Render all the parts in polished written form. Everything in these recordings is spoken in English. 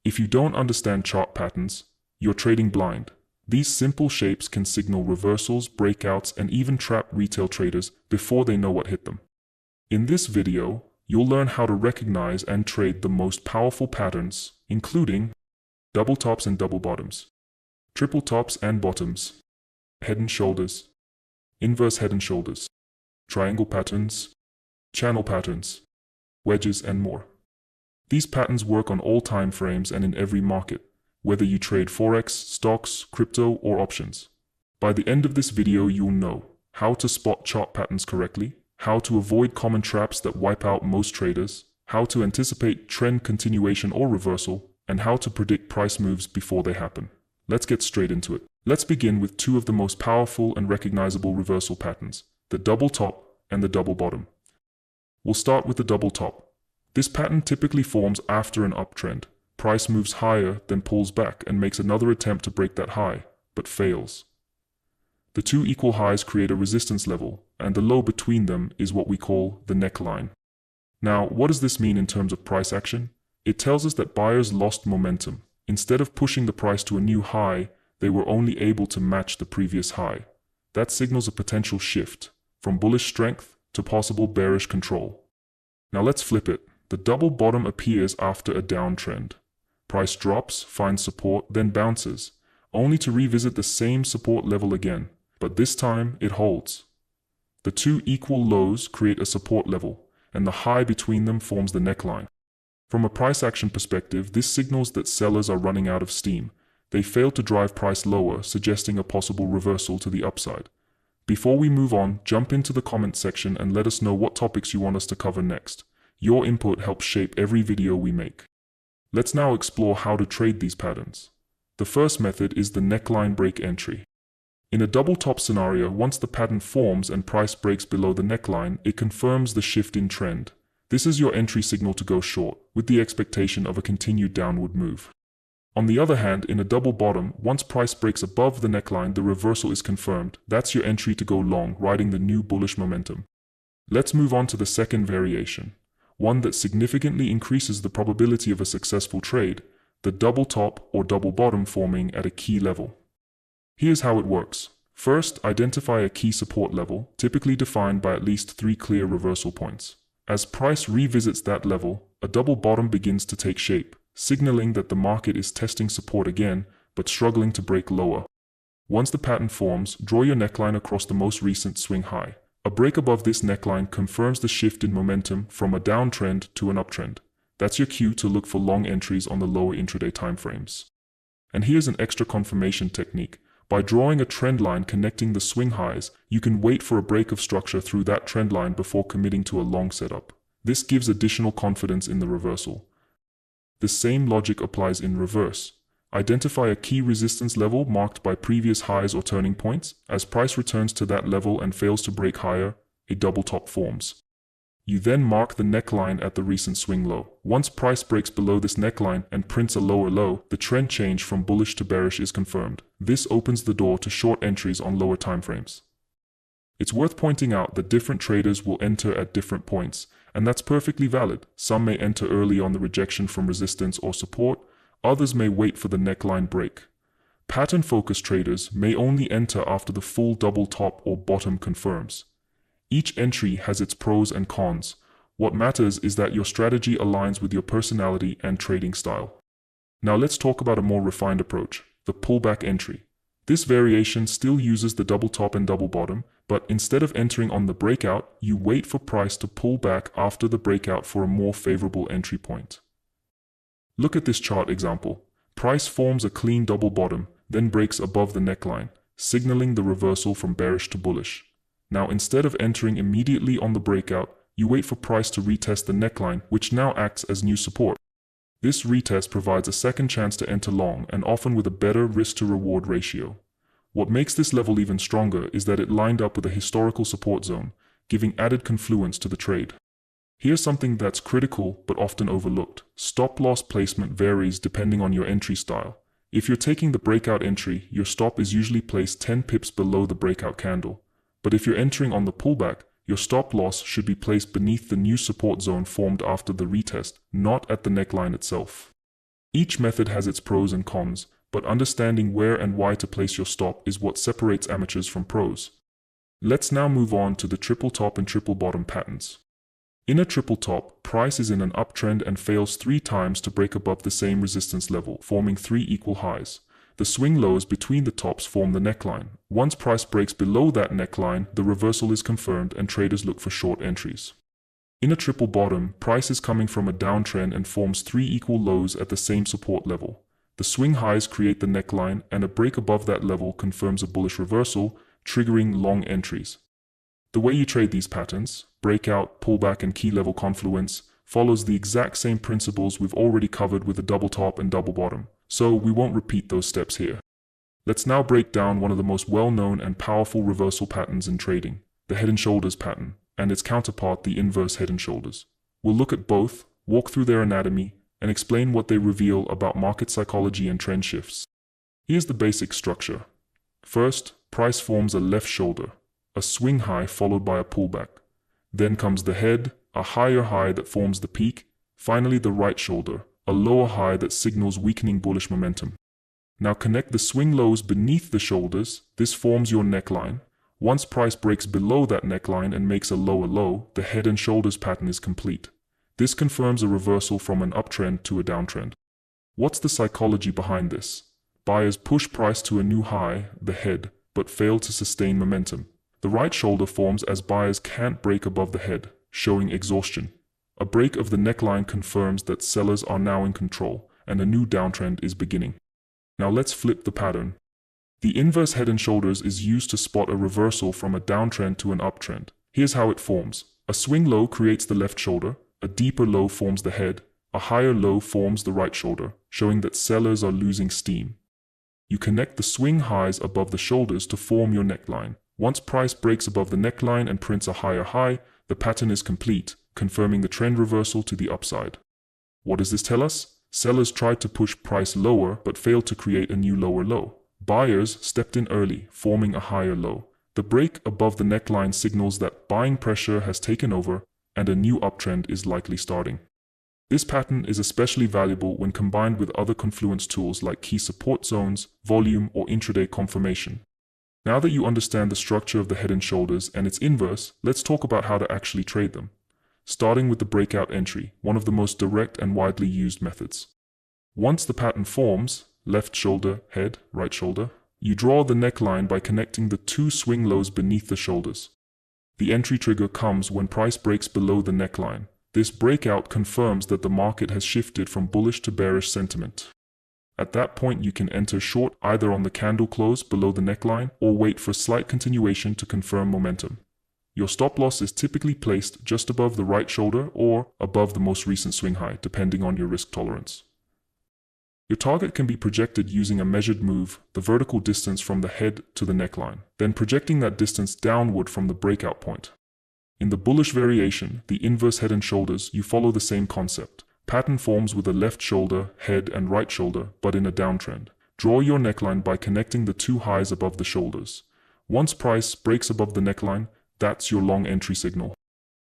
If you don't understand chart patterns, you're trading blind. These simple shapes can signal reversals, breakouts, and even trap retail traders before they know what hit them. In this video, you'll learn how to recognize and trade the most powerful patterns, including double tops and double bottoms, triple tops and bottoms, head and shoulders, inverse head and shoulders, triangle patterns, channel patterns, wedges, and more. These patterns work on all time frames and in every market, whether you trade forex, stocks, crypto, or options. By the end of this video, you'll know how to spot chart patterns correctly, how to avoid common traps that wipe out most traders, how to anticipate trend continuation or reversal, and how to predict price moves before they happen. Let's get straight into it. Let's begin with two of the most powerful and recognizable reversal patterns, the double top and the double bottom. We'll start with the double top. This pattern typically forms after an uptrend. Price moves higher, then pulls back and makes another attempt to break that high, but fails. The two equal highs create a resistance level, and the low between them is what we call the neckline. Now, what does this mean in terms of price action? It tells us that buyers lost momentum. Instead of pushing the price to a new high, they were only able to match the previous high. That signals a potential shift, from bullish strength to possible bearish control. Now let's flip it. The double bottom appears after a downtrend. Price drops, finds support, then bounces, only to revisit the same support level again, but this time it holds. The two equal lows create a support level, and the high between them forms the neckline. From a price action perspective, this signals that sellers are running out of steam. They failed to drive price lower, suggesting a possible reversal to the upside. Before we move on, jump into the comment section and let us know what topics you want us to cover next. Your input helps shape every video we make. Let's now explore how to trade these patterns. The first method is the neckline break entry. In a double top scenario, once the pattern forms and price breaks below the neckline, it confirms the shift in trend. This is your entry signal to go short, with the expectation of a continued downward move. On the other hand, in a double bottom, once price breaks above the neckline, the reversal is confirmed. That's your entry to go long, riding the new bullish momentum. Let's move on to the second variation, one that significantly increases the probability of a successful trade, the double top or double bottom forming at a key level. Here's how it works. First, identify a key support level, typically defined by at least 3 clear reversal points. As price revisits that level, a double bottom begins to take shape, signaling that the market is testing support again, but struggling to break lower. Once the pattern forms, draw your neckline across the most recent swing high. A break above this neckline confirms the shift in momentum from a downtrend to an uptrend. That's your cue to look for long entries on the lower intraday timeframes. And here's an extra confirmation technique. By drawing a trend line connecting the swing highs, you can wait for a break of structure through that trend line before committing to a long setup. This gives additional confidence in the reversal. The same logic applies in reverse. Identify a key resistance level marked by previous highs or turning points. As price returns to that level and fails to break higher, a double top forms. You then mark the neckline at the recent swing low. Once price breaks below this neckline and prints a lower low, the trend change from bullish to bearish is confirmed. This opens the door to short entries on lower timeframes. It's worth pointing out that different traders will enter at different points, and that's perfectly valid. Some may enter early on the rejection from resistance or support, others may wait for the neckline break. Pattern-focused traders may only enter after the full double top or bottom confirms. Each entry has its pros and cons. What matters is that your strategy aligns with your personality and trading style. Now let's talk about a more refined approach, the pullback entry. This variation still uses the double top and double bottom, but instead of entering on the breakout, you wait for price to pull back after the breakout for a more favorable entry point. Look at this chart example. Price forms a clean double bottom, then breaks above the neckline, signaling the reversal from bearish to bullish. Now, instead of entering immediately on the breakout, you wait for price to retest the neckline, which now acts as new support. This retest provides a second chance to enter long, and often with a better risk-to-reward ratio. What makes this level even stronger is that it lined up with a historical support zone, giving added confluence to the trade. Here's something that's critical but often overlooked. Stop-loss placement varies depending on your entry style. If you're taking the breakout entry, your stop is usually placed 10 pips below the breakout candle. But if you're entering on the pullback, your stop loss should be placed beneath the new support zone formed after the retest, not at the neckline itself. Each method has its pros and cons, but understanding where and why to place your stop is what separates amateurs from pros. Let's now move on to the triple top and triple bottom patterns. In a triple top, price is in an uptrend and fails 3 times to break above the same resistance level, forming 3 equal highs. The swing lows between the tops form the neckline. Once price breaks below that neckline, the reversal is confirmed and traders look for short entries. In a triple bottom, price is coming from a downtrend and forms 3 equal lows at the same support level. The swing highs create the neckline, and a break above that level confirms a bullish reversal, triggering long entries. The way you trade these patterns, breakout, pullback, and key level confluence, follows the exact same principles we've already covered with the double top and double bottom, so we won't repeat those steps here. Let's now break down one of the most well-known and powerful reversal patterns in trading, the head and shoulders pattern, and its counterpart, the inverse head and shoulders. We'll look at both, walk through their anatomy, and explain what they reveal about market psychology and trend shifts. Here's the basic structure. First, price forms a left shoulder, a swing high followed by a pullback. Then comes the head, a higher high that forms the peak. Finally, the right shoulder, a lower high that signals weakening bullish momentum. Now connect the swing lows beneath the shoulders. This forms your neckline. Once price breaks below that neckline and makes a lower low, the head and shoulders pattern is complete. This confirms a reversal from an uptrend to a downtrend. What's the psychology behind this? Buyers push price to a new high, the head, but fail to sustain momentum. The right shoulder forms as buyers can't break above the head, showing exhaustion. A break of the neckline confirms that sellers are now in control, and a new downtrend is beginning. Now let's flip the pattern. The inverse head and shoulders is used to spot a reversal from a downtrend to an uptrend. Here's how it forms. A swing low creates the left shoulder, a deeper low forms the head, a higher low forms the right shoulder, showing that sellers are losing steam. You connect the swing highs above the shoulders to form your neckline. Once price breaks above the neckline and prints a higher high, the pattern is complete, confirming the trend reversal to the upside. What does this tell us? Sellers tried to push price lower but failed to create a new lower low. Buyers stepped in early, forming a higher low. The break above the neckline signals that buying pressure has taken over and a new uptrend is likely starting. This pattern is especially valuable when combined with other confluence tools like key support zones, volume, or intraday confirmation. Now that you understand the structure of the head and shoulders and its inverse, let's talk about how to actually trade them. Starting with the breakout entry, one of the most direct and widely used methods. Once the pattern forms, left shoulder, head, right shoulder, you draw the neckline by connecting the 2 swing lows beneath the shoulders. The entry trigger comes when price breaks below the neckline. This breakout confirms that the market has shifted from bullish to bearish sentiment. At that point, you can enter short either on the candle close below the neckline or wait for slight continuation to confirm momentum. Your stop loss is typically placed just above the right shoulder or above the most recent swing high, depending on your risk tolerance. Your target can be projected using a measured move, the vertical distance from the head to the neckline, then projecting that distance downward from the breakout point. In the bullish variation, the inverse head and shoulders, you follow the same concept. Pattern forms with a left shoulder, head, and right shoulder, but in a downtrend. Draw your neckline by connecting the 2 highs above the shoulders. Once price breaks above the neckline, that's your long entry signal.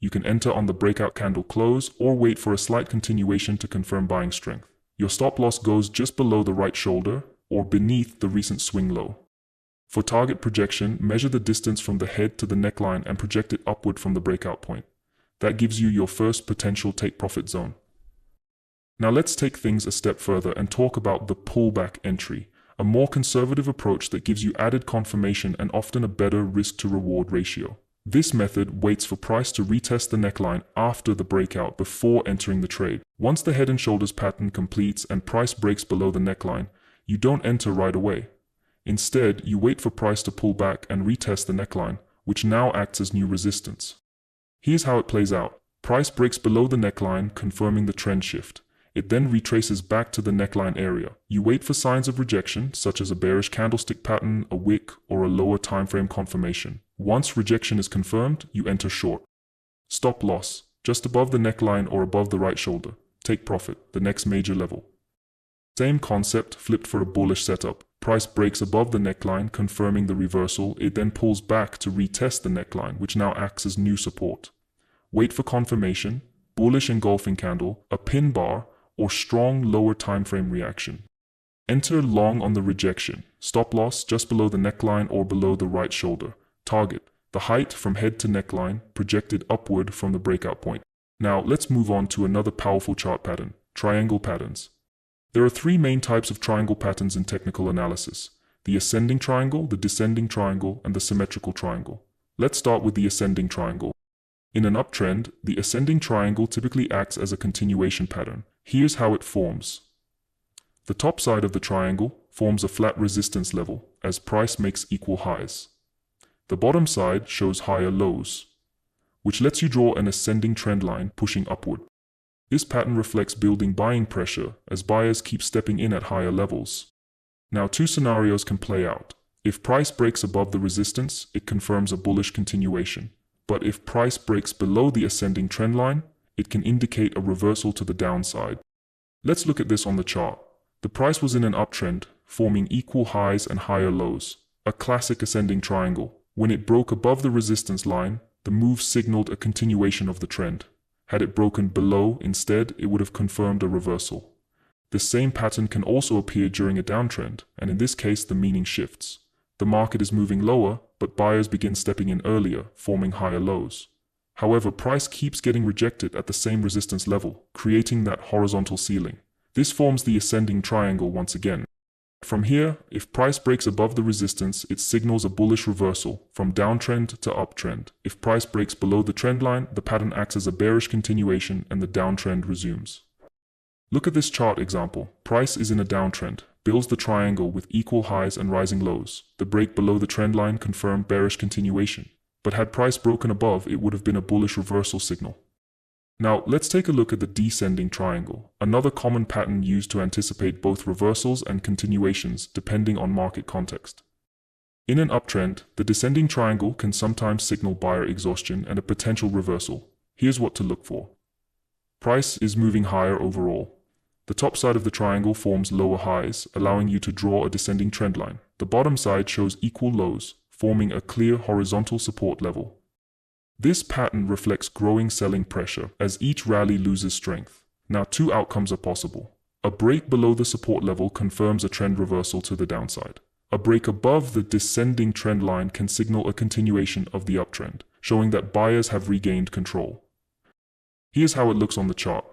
You can enter on the breakout candle close or wait for a slight continuation to confirm buying strength. Your stop loss goes just below the right shoulder or beneath the recent swing low. For target projection, measure the distance from the head to the neckline and project it upward from the breakout point. That gives you your first potential take profit zone. Now let's take things a step further and talk about the pullback entry, a more conservative approach that gives you added confirmation and often a better risk-to-reward ratio. This method waits for price to retest the neckline after the breakout before entering the trade. Once the head and shoulders pattern completes and price breaks below the neckline, you don't enter right away. Instead, you wait for price to pull back and retest the neckline, which now acts as new resistance. Here's how it plays out. Price breaks below the neckline, confirming the trend shift. It then retraces back to the neckline area. You wait for signs of rejection, such as a bearish candlestick pattern, a wick, or a lower timeframe confirmation. Once rejection is confirmed, you enter short. Stop loss, just above the neckline or above the right shoulder. Take profit, the next major level. Same concept, flipped for a bullish setup. Price breaks above the neckline, confirming the reversal. It then pulls back to retest the neckline, which now acts as new support. Wait for confirmation, bullish engulfing candle, a pin bar, or strong lower timeframe reaction. Enter long on the rejection. Stop loss just below the neckline or below the right shoulder. Target: the height from head to neckline, projected upward from the breakout point. Now let's move on to another powerful chart pattern: triangle patterns. There are three main types of triangle patterns in technical analysis: the ascending triangle, the descending triangle, and the symmetrical triangle. Let's start with the ascending triangle. In an uptrend, the ascending triangle typically acts as a continuation pattern. Here's how it forms. The top side of the triangle forms a flat resistance level as price makes equal highs. The bottom side shows higher lows, which lets you draw an ascending trend line pushing upward. This pattern reflects building buying pressure as buyers keep stepping in at higher levels. Now, two scenarios can play out. If price breaks above the resistance, it confirms a bullish continuation. But if price breaks below the ascending trend line, it can indicate a reversal to the downside. Let's look at this on the chart. The price was in an uptrend, forming equal highs and higher lows, a classic ascending triangle. When it broke above the resistance line, the move signaled a continuation of the trend. Had it broken below instead, it would have confirmed a reversal. The same pattern can also appear during a downtrend, and in this case the meaning shifts. The market is moving lower, but buyers begin stepping in earlier, forming higher lows. However, price keeps getting rejected at the same resistance level, creating that horizontal ceiling. This forms the ascending triangle once again. From here, if price breaks above the resistance, it signals a bullish reversal from downtrend to uptrend. If price breaks below the trend line, the pattern acts as a bearish continuation and the downtrend resumes. Look at this chart example. Price is in a downtrend, builds the triangle with equal highs and rising lows. The break below the trend line confirmed bearish continuation. But had price broken above, it would have been a bullish reversal signal. Now, let's take a look at the descending triangle, another common pattern used to anticipate both reversals and continuations depending on market context. In an uptrend, the descending triangle can sometimes signal buyer exhaustion and a potential reversal. Here's what to look for. Price is moving higher overall. The top side of the triangle forms lower highs, allowing you to draw a descending trend line. The bottom side shows equal lows, forming a clear horizontal support level. This pattern reflects growing selling pressure as each rally loses strength. Now, two outcomes are possible. A break below the support level confirms a trend reversal to the downside. A break above the descending trend line can signal a continuation of the uptrend, showing that buyers have regained control. Here's how it looks on the chart.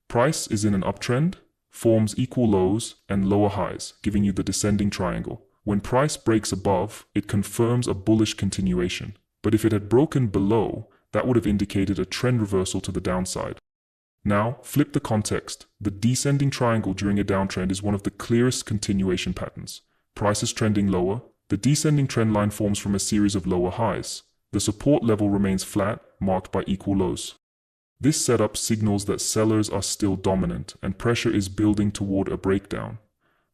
Price is in an uptrend, forms equal lows and lower highs, giving you the descending triangle. When price breaks above, it confirms a bullish continuation. But if it had broken below, that would have indicated a trend reversal to the downside. Now, flip the context. The descending triangle during a downtrend is one of the clearest continuation patterns. Price is trending lower. The descending trend line forms from a series of lower highs. The support level remains flat, marked by equal lows. This setup signals that sellers are still dominant and pressure is building toward a breakdown.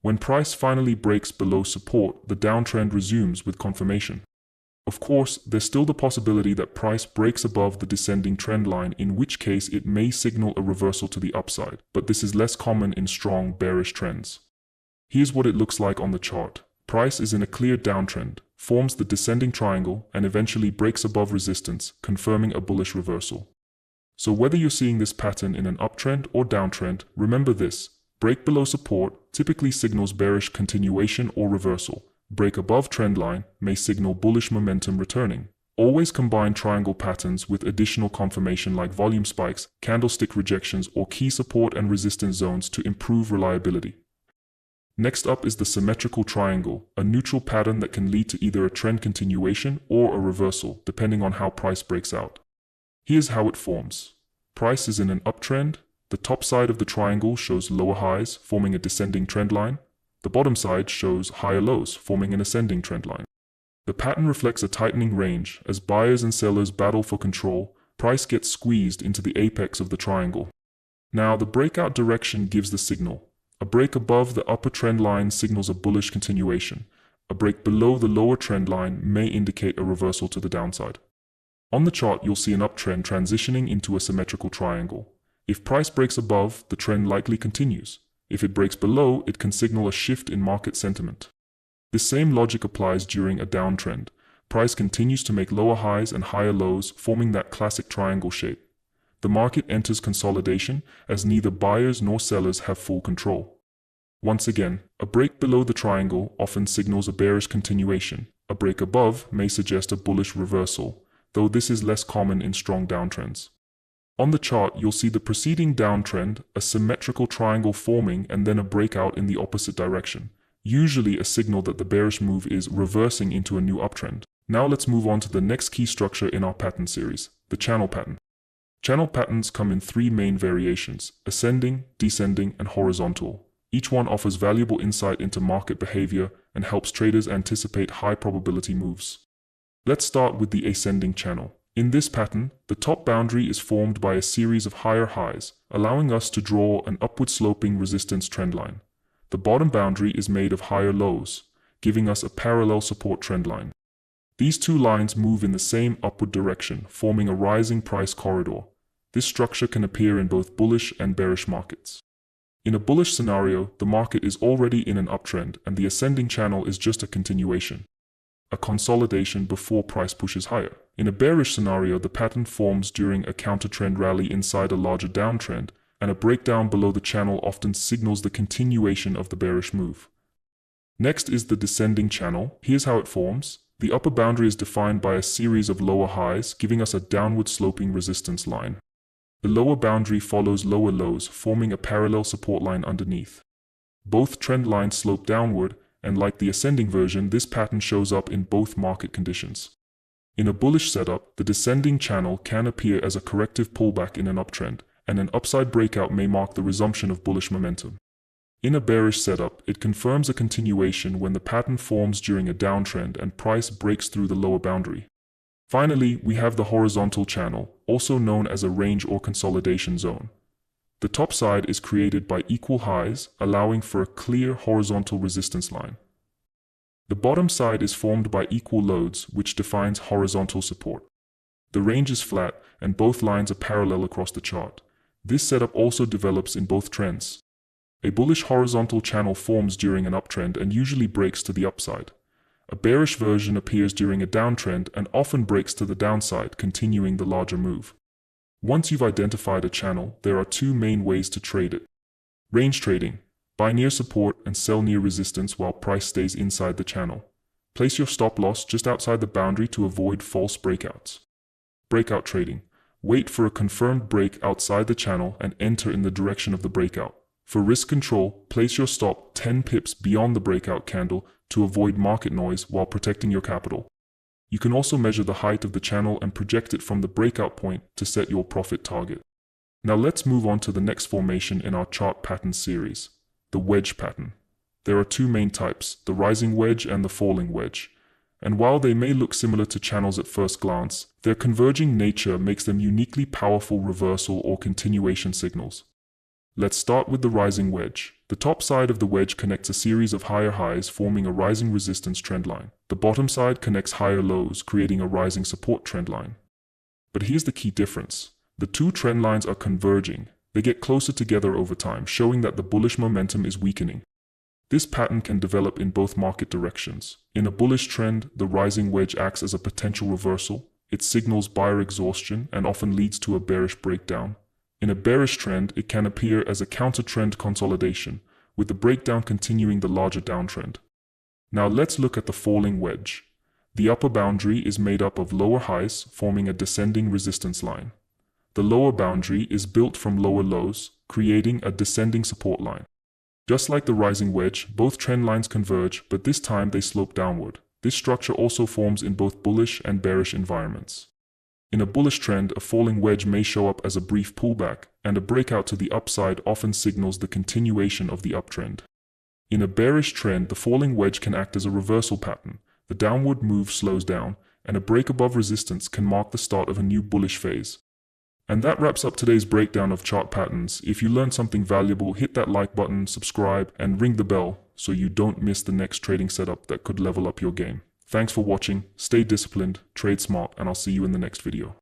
When price finally breaks below support, the downtrend resumes with confirmation. Of course, there's still the possibility that price breaks above the descending trend line, in which case it may signal a reversal to the upside, but this is less common in strong bearish trends. Here's what it looks like on the chart. Price is in a clear downtrend, forms the descending triangle, and eventually breaks above resistance, confirming a bullish reversal. So whether you're seeing this pattern in an uptrend or downtrend, remember this: break below support typically signals bearish continuation or reversal. Break above trend line may signal bullish momentum returning. Always combine triangle patterns with additional confirmation like volume spikes, candlestick rejections, or key support and resistance zones to improve reliability. Next up is the symmetrical triangle, a neutral pattern that can lead to either a trend continuation or a reversal, depending on how price breaks out. Here's how it forms. Price is in an uptrend. The top side of the triangle shows lower highs, forming a descending trend line. The bottom side shows higher lows, forming an ascending trend line. The pattern reflects a tightening range. As buyers and sellers battle for control, price gets squeezed into the apex of the triangle. Now, the breakout direction gives the signal. A break above the upper trend line signals a bullish continuation. A break below the lower trend line may indicate a reversal to the downside. On the chart, you'll see an uptrend transitioning into a symmetrical triangle. If price breaks above, the trend likely continues. If it breaks below, it can signal a shift in market sentiment. The same logic applies during a downtrend. Price continues to make lower highs and higher lows, forming that classic triangle shape. the market enters consolidation as neither buyers nor sellers have full control. Once again, a break below the triangle often signals a bearish continuation. A break above may suggest a bullish reversal, though this is less common in strong downtrends. On the chart, you'll see the preceding downtrend, a symmetrical triangle forming and then a breakout in the opposite direction, usually a signal that the bearish move is reversing into a new uptrend. Now let's move on to the next key structure in our pattern series, the channel pattern. Channel patterns come in three main variations: ascending, descending, and horizontal. Each one offers valuable insight into market behavior and helps traders anticipate high probability moves. Let's start with the ascending channel. In this pattern, the top boundary is formed by a series of higher highs, allowing us to draw an upward sloping resistance trend line. The bottom boundary is made of higher lows, giving us a parallel support trend line. These two lines move in the same upward direction, forming a rising price corridor. This structure can appear in both bullish and bearish markets. In a bullish scenario, the market is already in an uptrend and the ascending channel is just a continuation, a consolidation before price pushes higher. In a bearish scenario, the pattern forms during a counter-trend rally inside a larger downtrend, and a breakdown below the channel often signals the continuation of the bearish move. Next is the descending channel. Here's how it forms. The upper boundary is defined by a series of lower highs, giving us a downward sloping resistance line. The lower boundary follows lower lows, forming a parallel support line underneath. Both trend lines slope downward, and like the ascending version, this pattern shows up in both market conditions. In a bullish setup, the descending channel can appear as a corrective pullback in an uptrend, and an upside breakout may mark the resumption of bullish momentum. In a bearish setup, it confirms a continuation when the pattern forms during a downtrend and price breaks through the lower boundary. Finally, we have the horizontal channel, also known as a range or consolidation zone. The top side is created by equal highs, allowing for a clear horizontal resistance line. The bottom side is formed by equal lows, which defines horizontal support. The range is flat, and both lines are parallel across the chart. This setup also develops in both trends. A bullish horizontal channel forms during an uptrend and usually breaks to the upside. A bearish version appears during a downtrend and often breaks to the downside, continuing the larger move. Once you've identified a channel, there are two main ways to trade it. Range trading. Buy near support and sell near resistance while price stays inside the channel. Place your stop loss just outside the boundary to avoid false breakouts. Breakout trading. Wait for a confirmed break outside the channel and enter in the direction of the breakout. For risk control, place your stop 10 pips beyond the breakout candle to avoid market noise while protecting your capital. You can also measure the height of the channel and project it from the breakout point to set your profit target. Now let's move on to the next formation in our chart pattern series, the wedge pattern. There are two main types, the rising wedge and the falling wedge. And while they may look similar to channels at first glance, their converging nature makes them uniquely powerful reversal or continuation signals. Let's start with the rising wedge. The top side of the wedge connects a series of higher highs, forming a rising resistance trend line. The bottom side connects higher lows, creating a rising support trend line. But here's the key difference. The two trend lines are converging. They get closer together over time, showing that the bullish momentum is weakening. This pattern can develop in both market directions. In a bullish trend, the rising wedge acts as a potential reversal. It signals buyer exhaustion and often leads to a bearish breakdown. In a bearish trend, it can appear as a counter-trend consolidation, with the breakdown continuing the larger downtrend. Now let's look at the falling wedge. The upper boundary is made up of lower highs, forming a descending resistance line. The lower boundary is built from lower lows, creating a descending support line. Just like the rising wedge, both trend lines converge, but this time they slope downward. This structure also forms in both bullish and bearish environments. In a bullish trend, a falling wedge may show up as a brief pullback, and a breakout to the upside often signals the continuation of the uptrend. In a bearish trend, the falling wedge can act as a reversal pattern. The downward move slows down, and a break above resistance can mark the start of a new bullish phase. And that wraps up today's breakdown of chart patterns. If you learned something valuable, hit that like button, subscribe, and ring the bell so you don't miss the next trading setup that could level up your game. Thanks for watching, stay disciplined, trade smart, and I'll see you in the next video.